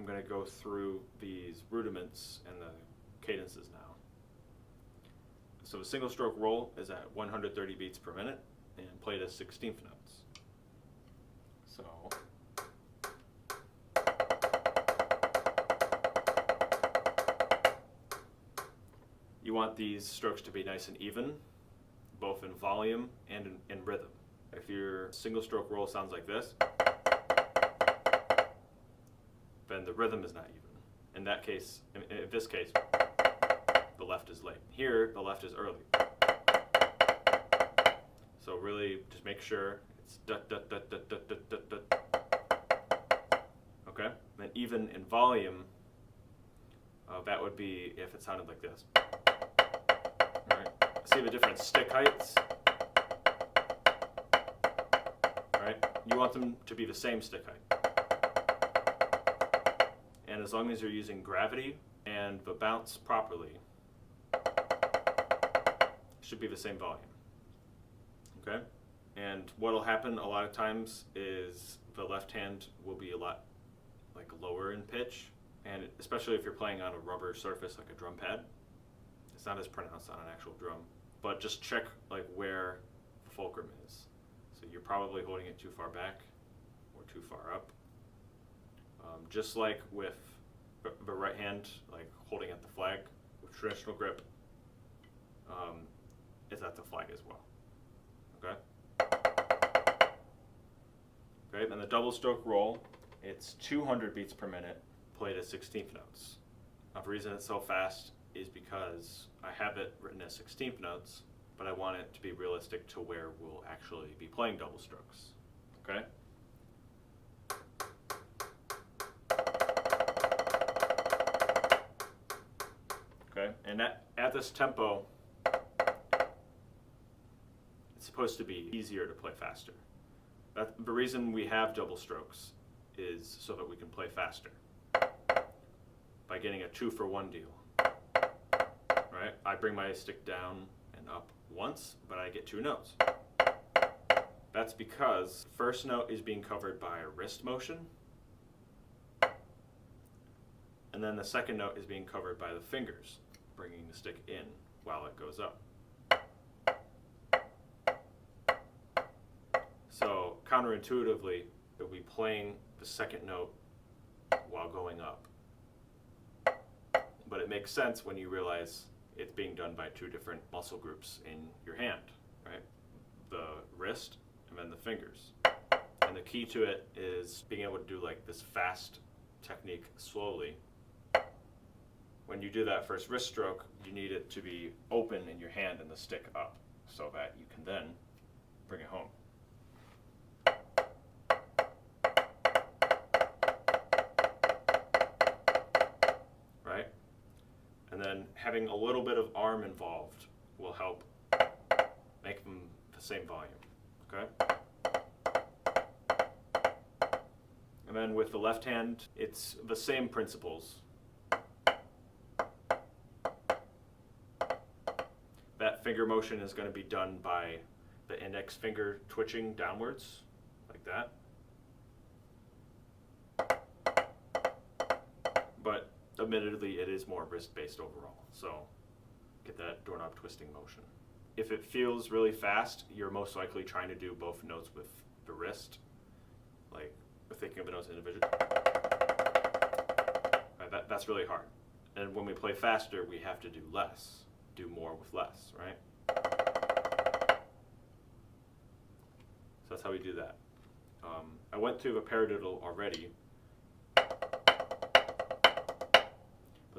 I'm going to go through these rudiments and the cadences now. So a single stroke roll is at 130 beats per minute and played as 16th notes. So you want these strokes to be nice and even, both in volume and in rhythm. If your single stroke roll sounds like this, then the rhythm is not even. In that case, in this case, the left is late. Here, the left is early. So really, just make sure it's dut dut dut dut dut dut dut dut. Okay? And then even in volume, that would be if it sounded like this. All right? See the different stick heights? All right? You want them to be the same stick height. And as long as you're using gravity and the bounce properly, it should be the same volume. Okay? And what'll happen a lot of times is the left hand will be a lot like lower in pitch, and especially if you're playing on a rubber surface like a drum pad. It's not as pronounced on an actual drum, but just check like where the fulcrum is. So you're probably holding it too far back or too far up. Just like with the right hand, like holding at the flag with traditional grip, is at the flag as well. Okay? Okay, and the double stroke roll, it's 200 beats per minute, played at 16th notes. Now the reason it's so fast is because I have it written as 16th notes, but I want it to be realistic to where we'll actually be playing double strokes. Okay? Okay, and at this tempo, it's supposed to be easier to play faster. The reason we have double strokes is so that we can play faster by getting a 2-for-1 deal. Right? I bring my stick down and up once, but I get 2 notes. That's because the first note is being covered by a wrist motion, and then the second note is being covered by the fingers, bringing the stick in while it goes up. So counterintuitively, you'll be playing the second note while going up. But it makes sense when you realize it's being done by 2 different muscle groups in your hand, right? The wrist and then the fingers. And the key to it is being able to do like this fast technique slowly. When you do that first wrist stroke, you need it to be open in your hand and the stick up so that you can then bring it home. Right? And then having a little bit of arm involved will help make them the same volume. Okay? And then with the left hand, it's the same principles. That finger motion is going to be done by the index finger twitching downwards, like that. But admittedly, it is more wrist-based overall, so get that doorknob twisting motion. If it feels really fast, you're most likely trying to do both notes with the wrist, like we're thinking of the notes individually. Right, that's really hard. And when we play faster, we have to do less. Do more with less, right? So that's how we do that. I went through the paradiddle already, but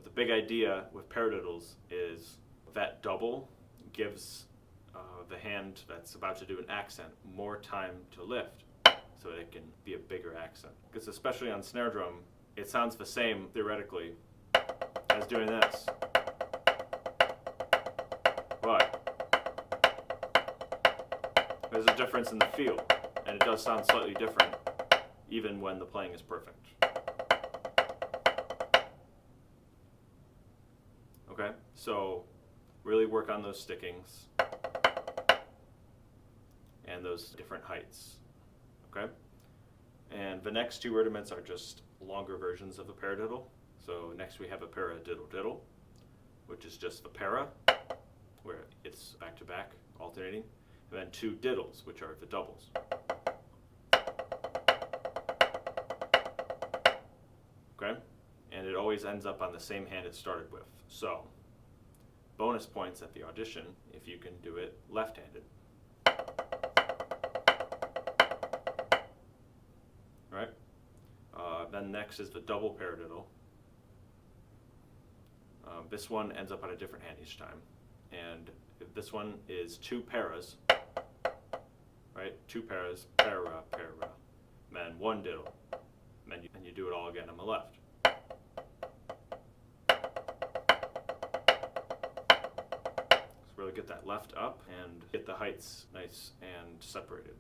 the big idea with paradiddles is that double gives the hand that's about to do an accent more time to lift so that it can be a bigger accent. Because especially on snare drum, it sounds the same theoretically as doing this. But there's a difference in the feel, and it does sound slightly different even when the playing is perfect. Okay, so really work on those stickings and those different heights. Okay, And the next two rudiments are just longer versions of a paradiddle. So next we have a paradiddle, which is just the para, where it's back to back, alternating, and then two diddles, which are the doubles. Okay? And it always ends up on the same hand it started with. So, bonus points at the audition if you can do it left-handed. Right? Then next is the double paradiddle. This one ends up on a different hand each time. And this one is two paras, right? Two paras, para, para, then one diddle. And you do it all again on the left. So really get that left up and get the heights nice and separated.